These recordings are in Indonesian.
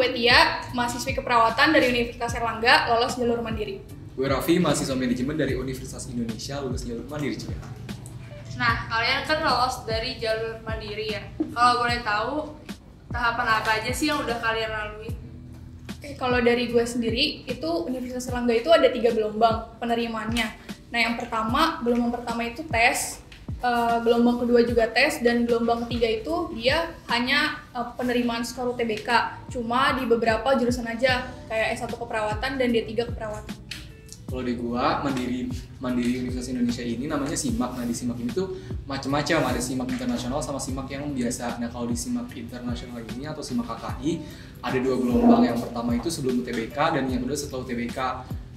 gue Tia, mahasiswi keperawatan dari Universitas Airlangga, lolos jalur mandiri. Gue Raffi, mahasiswa manajemen dari Universitas Indonesia, lulus jalur mandiri juga. Nah, kalian kan lolos dari jalur mandiri ya. Kalau boleh tahu, tahapan apa aja sih yang udah kalian lalui? Oke, kalau dari gue sendiri, itu Universitas Airlangga itu ada 3 gelombang penerimaannya. Nah, gelombang pertama itu tes, gelombang kedua juga tes, dan gelombang ketiga itu dia hanya penerimaan skor UTBK, cuma di beberapa jurusan aja, kayak S1 keperawatan dan D3 keperawatan. Kalau di gua, Mandiri Universitas Indonesia ini namanya SIMAK. Nah, di SIMAK ini tuh macam-macam, ada SIMAK internasional sama SIMAK yang biasa. Nah, kalau di SIMAK internasional ini atau SIMAK KKI ada 2 gelombang. Yang pertama itu sebelum UTBK dan yang kedua setelah UTBK.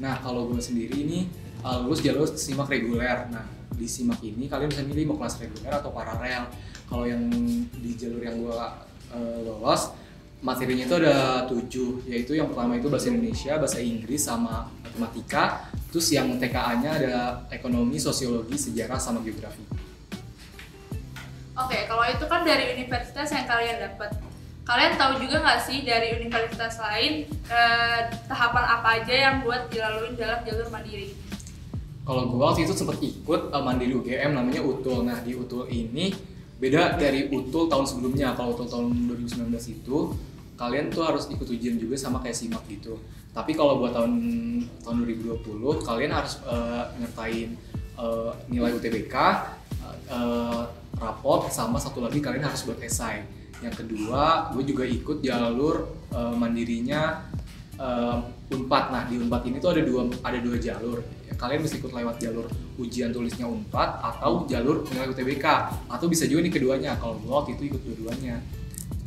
Nah, kalau gua sendiri ini lulus jalur SIMAK reguler. Nah, di SIMAK ini kalian bisa milih mau kelas reguler atau paralel. Kalau yang di jalur yang gua lolos, materinya itu ada 7, yaitu yang pertama itu bahasa Indonesia, bahasa Inggris, sama matematika. Terus yang TKA-nya ada ekonomi, sosiologi, sejarah, sama geografi. Oke, kalau itu kan dari universitas yang kalian dapat. Kalian tahu juga nggak sih dari universitas lain tahapan apa aja yang buat dilalui dalam jalur mandiri? Kalau gue waktu itu sempat ikut mandiri UGM namanya UTUL. Nah, di UTUL ini beda dari UTUL tahun sebelumnya. Kalau UTUL tahun 2019 itu kalian tuh harus ikut ujian juga sama kayak SIMAK gitu. Tapi kalau buat tahun 2020 kalian harus nyertain nilai UTBK, raport, sama satu lagi kalian harus buat esai. Yang kedua, gue juga ikut jalur mandirinya UNPAD. Nah, di UNPAD ini tuh ada dua jalur. Kalian bisa ikut lewat jalur ujian tulisnya UNPAD atau jalur nilai UTBK, atau bisa juga nih keduanya. Kalau gue waktu itu ikut dua-duanya.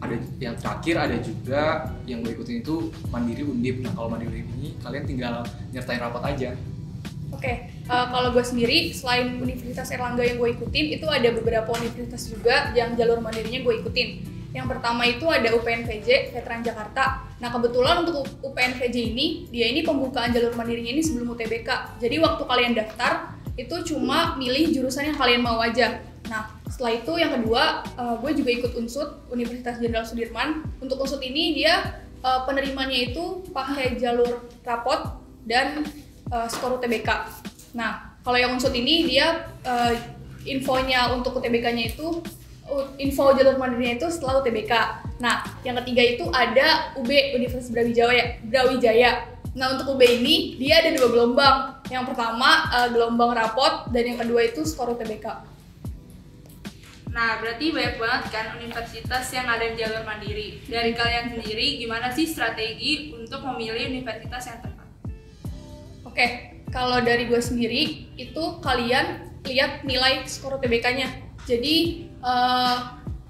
Ada yang terakhir, ada juga yang gue ikutin itu mandiri Undip. Nah, kalau mandiri ini kalian tinggal nyertain rapot aja. Oke, kalau gue sendiri selain Universitas Airlangga yang gue ikutin, itu ada beberapa universitas juga yang jalur mandirinya gue ikutin. Yang pertama itu ada UPNVJ, Veteran Jakarta. Nah, kebetulan untuk UPNVJ ini, dia ini pembukaan jalur mandirinya ini sebelum UTBK. Jadi waktu kalian daftar, itu cuma milih jurusan yang kalian mau aja. Nah, setelah itu yang kedua, gue juga ikut UNSUD, Universitas Jenderal Sudirman. Untuk UNSUD ini dia penerimanya itu pakai jalur rapot dan skor UTBK. Nah, kalau yang UNSUD ini dia infonya untuk UTBK-nya itu, info jalur mandirinya itu setelah UTBK. Nah, yang ketiga itu ada UB, Universitas Brawijaya. Nah, untuk UB ini dia ada 2 gelombang. Yang pertama gelombang rapot, dan yang kedua itu skor UTBK. Nah, berarti banyak banget kan universitas yang ada di jalur mandiri. Dari kalian sendiri, gimana sih strategi untuk memilih universitas yang tepat? Oke, kalau dari gue sendiri, itu kalian lihat nilai skor UTBK-nya. Jadi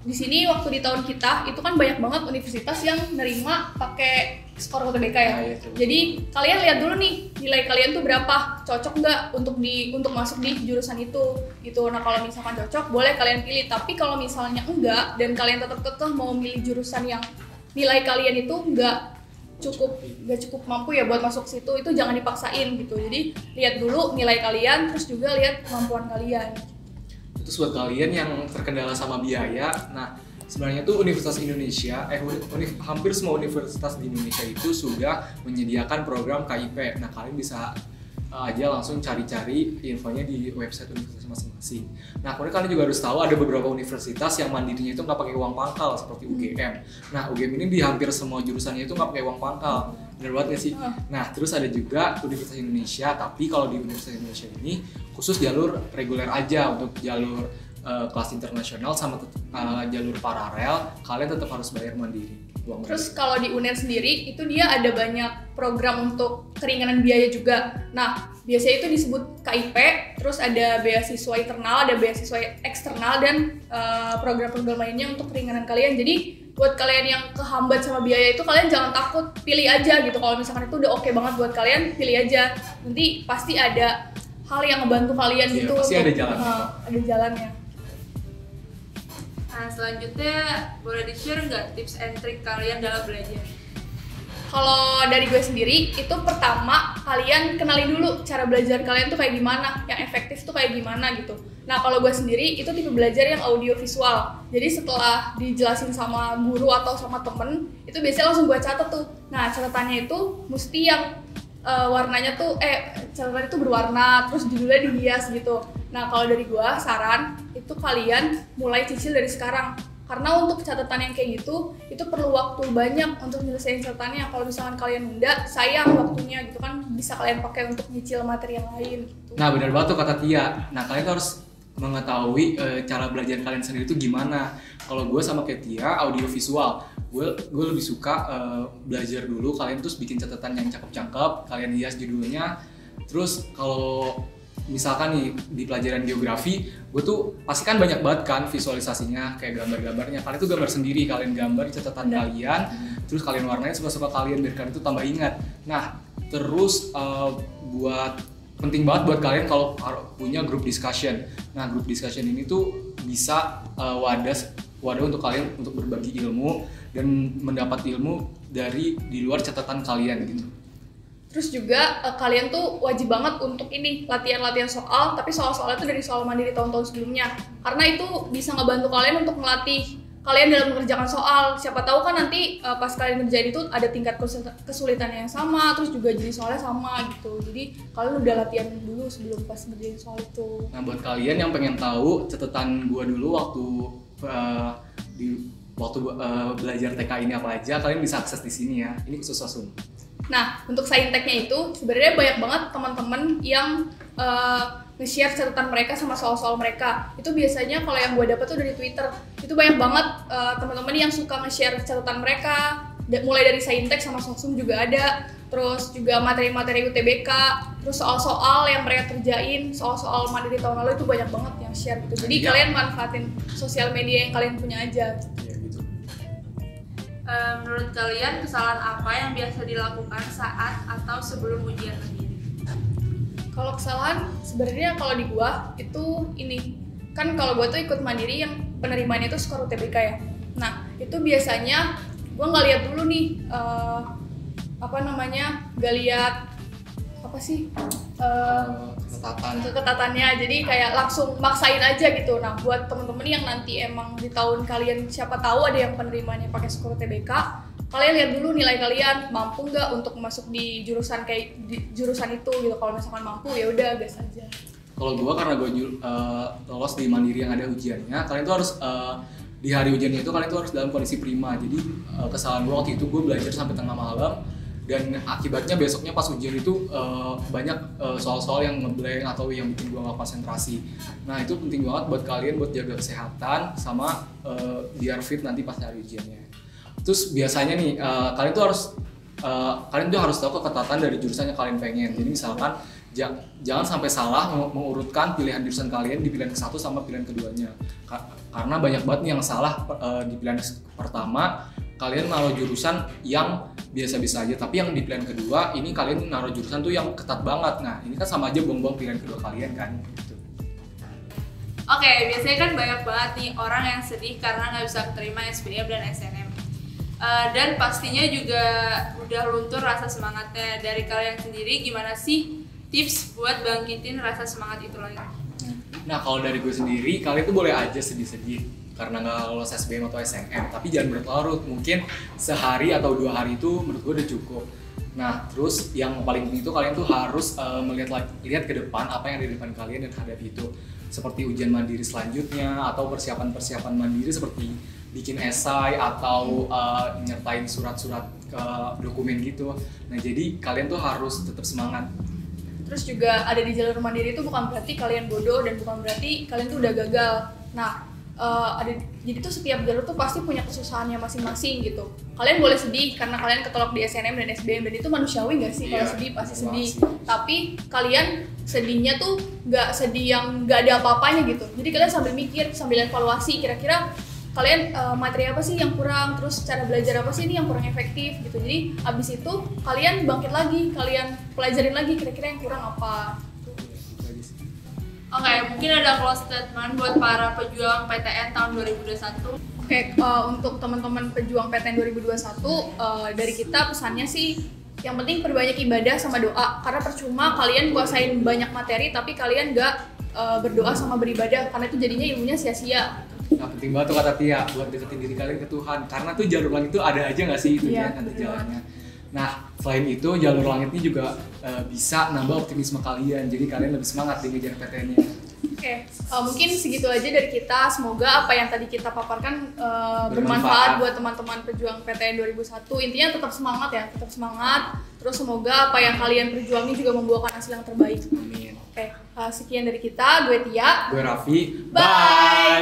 di sini waktu di tahun kita itu kan banyak banget universitas yang nerima pakai skor UTBK ya. Jadi kalian lihat dulu nih nilai kalian tuh berapa, cocok nggak untuk masuk di jurusan itu gitu. Nah, kalau misalkan cocok boleh kalian pilih. Tapi kalau misalnya enggak dan kalian tetap kekeh mau milih jurusan yang nilai kalian itu nggak cukup mampu ya buat masuk situ, itu jangan dipaksain gitu. Jadi lihat dulu nilai kalian, terus juga lihat kemampuan kalian. Terus buat kalian yang terkendala sama biaya, nah sebenarnya tuh Universitas Indonesia, hampir semua universitas di Indonesia itu sudah menyediakan program KIP. Nah, kalian bisa aja langsung cari-cari infonya di website universitas masing-masing. Nah, kemudian kalian juga harus tahu ada beberapa universitas yang mandirinya itu nggak pakai uang pangkal seperti UGM. Nah, UGM ini di hampir semua jurusannya itu nggak pakai uang pangkal. Bener banget nggak sih? Nah, terus ada juga Universitas Indonesia, tapi kalau di Universitas Indonesia ini khusus jalur reguler aja. Untuk jalur kelas internasional sama jalur paralel kalian tetap harus bayar mandiri. Terus kalau di UNER sendiri itu dia ada banyak program untuk keringanan biaya juga. Nah, biasanya itu disebut KIP, terus ada beasiswa internal, ada beasiswa eksternal, dan program-program lainnya untuk keringanan kalian. Jadi buat kalian yang kehambat sama biaya itu, kalian jangan takut, pilih aja gitu. Kalau misalkan itu udah oke banget buat kalian, pilih aja. Nanti pasti ada hal yang ngebantu kalian gitu. Pasti ada jalannya. Ada jalannya. Nah, selanjutnya boleh di-share nggak tips and trick kalian dalam belajar? Kalau dari gue sendiri, itu pertama kalian kenalin dulu cara belajar kalian tuh kayak gimana, yang efektif tuh kayak gimana gitu. Nah kalau gue sendiri itu tipe belajar yang audio visual. Jadi setelah dijelasin sama guru atau sama temen, itu biasanya langsung gue catat tuh. Nah catatannya itu mesti yang warnanya tuh catatan itu berwarna, terus judulnya dihias gitu. Nah kalau dari gue saran itu kalian mulai cicil dari sekarang. Karena untuk catatan yang kayak gitu, itu perlu waktu banyak untuk nyelesain catatannya. Kalau misalkan kalian nunda, sayang waktunya gitu kan, bisa kalian pakai untuk nyicil materi yang lain gitu. Nah benar banget tuh kata Tia. Nah kalian tuh harus mengetahui cara belajar kalian sendiri itu gimana. Kalau gue sama kayak Tia, audio visual. Gue lebih suka belajar dulu, kalian terus bikin catatan yang cakep-cakep, kalian hias judulnya. Terus kalau misalkan nih di pelajaran geografi, gue tuh pasti kan banyak banget kan visualisasinya, kayak gambar-gambarnya. Kalian tuh gambar sendiri, kalian gambar catatan kalian, terus kalian warnain suka-suka kalian biar kalian tuh tambah ingat. Nah, terus penting banget buat kalian kalau punya group discussion. Nah, group discussion ini tuh bisa wadah untuk kalian untuk berbagi ilmu dan mendapat ilmu dari di luar catatan kalian gitu. Terus juga kalian tuh wajib banget untuk ini latihan-latihan soal, tapi soal-soalnya tuh dari soal mandiri tahun-tahun sebelumnya. Karena itu bisa ngebantu kalian untuk melatih kalian dalam mengerjakan soal. Siapa tahu kan nanti pas kalian ngerjain itu ada tingkat kesulitannya yang sama, terus juga jadi soalnya sama gitu. Jadi kalian udah latihan dulu sebelum pas ngerjain soal itu. Nah buat kalian yang pengen tahu catatan gua dulu waktu belajar TK ini apa aja, kalian bisa akses di sini ya. Ini khusus Sasum. Nah, untuk sainteknya itu sebenarnya banyak banget teman-teman yang nge-share catatan mereka sama soal-soal mereka. Itu biasanya kalau yang gue dapet tuh dari Twitter. Itu banyak banget teman-teman yang suka nge-share catatan mereka, mulai dari saintek sama sosum juga ada. Terus juga materi-materi UTBK, terus soal-soal yang mereka kerjain, soal-soal mandiri tahun lalu itu banyak banget yang share gitu. Jadi kalian manfaatin sosial media yang kalian punya aja. Menurut kalian kesalahan apa yang biasa dilakukan saat atau sebelum ujian mandiri? Kalau kesalahan sebenarnya kalau di gua itu ini kan kalau gua tuh ikut mandiri yang penerimaannya itu skor UTBK ya. Nah itu biasanya gua nggak lihat dulu nih nggak lihat apa sih keketatannya, jadi kayak langsung maksain aja gitu. Nah buat temen-temen yang nanti emang di tahun kalian siapa tahu ada yang penerimaannya pakai skor TBK, kalian lihat dulu nilai kalian mampu nggak untuk masuk di jurusan jurusan itu gitu. Kalau misalkan mampu ya udah gas aja. Kalau gua karena gua lolos di mandiri yang ada ujiannya, kalian tuh harus di hari ujiannya itu kalian tuh harus dalam kondisi prima. Jadi kesalahan gua waktu itu gua belajar sampai tengah malam. Dan akibatnya besoknya pas ujian itu banyak soal-soal yang ngeblank atau yang bikin gue nggak konsentrasi. Nah itu penting banget buat kalian buat jaga kesehatan sama biar fit nanti pas hari ujiannya. Terus biasanya nih kalian tuh harus tahu keketatan dari jurusan yang kalian pengen. Jadi misalkan jangan sampai salah mengurutkan pilihan jurusan kalian di pilihan ke-1 sama pilihan keduanya. Karena banyak banget nih yang salah di pilihan pertama. Kalian naruh jurusan yang biasa-biasa aja, tapi yang di pilihan kedua ini kalian naruh jurusan tuh yang ketat banget. Nah ini kan sama aja buang-buang pilihan kedua kalian kan gitu. Oke, biasanya kan banyak banget nih orang yang sedih karena nggak bisa terima SBM dan SNM. Dan pastinya juga udah luntur rasa semangatnya. Dari kalian sendiri gimana sih tips buat bangkitin rasa semangat itu lagi? Nah kalau dari gue sendiri, kalian tuh boleh aja sedih-sedih karena nggak lolos SBM atau SNM, tapi jangan berlarut. Mungkin sehari atau 2 hari itu menurut gue udah cukup. Nah terus yang paling penting itu kalian tuh harus lihat ke depan apa yang ada di depan kalian dan hadapi itu, seperti ujian mandiri selanjutnya atau persiapan mandiri seperti bikin esai atau nyertain surat-surat ke dokumen gitu. Nah jadi kalian tuh harus tetap semangat. Terus juga ada di jalur mandiri itu bukan berarti kalian bodoh dan bukan berarti kalian tuh udah gagal. Nah jadi tuh setiap jalur tuh pasti punya kesusahannya masing-masing gitu. Kalian boleh sedih karena kalian ketolak di SNM dan SBM, dan itu manusiawi nggak sih? Kalau sedih pasti sedih. Tapi kalian sedihnya tuh nggak sedih yang nggak ada apa-apanya gitu. Jadi kalian sambil mikir, sambil evaluasi kira-kira kalian materi apa sih yang kurang, terus cara belajar apa sih ini yang kurang efektif gitu. Jadi abis itu kalian bangkit lagi, kalian pelajarin lagi kira-kira yang kurang apa. Oke, mungkin ada close statement buat para pejuang PTN tahun 2021. Oke, untuk teman-teman pejuang PTN 2021, dari kita pesannya sih yang penting perbanyak ibadah sama doa. Karena percuma kalian kuasain banyak materi tapi kalian nggak berdoa sama beribadah, karena itu jadinya ilmunya sia-sia. Nah, penting banget tuh kata Tia buat deketin diri kalian ke Tuhan, karena tuh jalur langit itu ada aja nggak sih itu Iya, nanti betul. jalannya. Nah, selain itu jalur langit ini juga bisa nambah optimisme kalian, jadi kalian lebih semangat di ngejar PTN-nya. Oke, mungkin segitu aja dari kita. Semoga apa yang tadi kita paparkan bermanfaat buat teman-teman pejuang PTN 2001. Intinya tetap semangat ya, tetap semangat. Terus semoga apa yang kalian perjuangin juga membuahkan hasil yang terbaik. Amin. Oke, sekian dari kita. Gue Tia. Gue Raffi. Bye.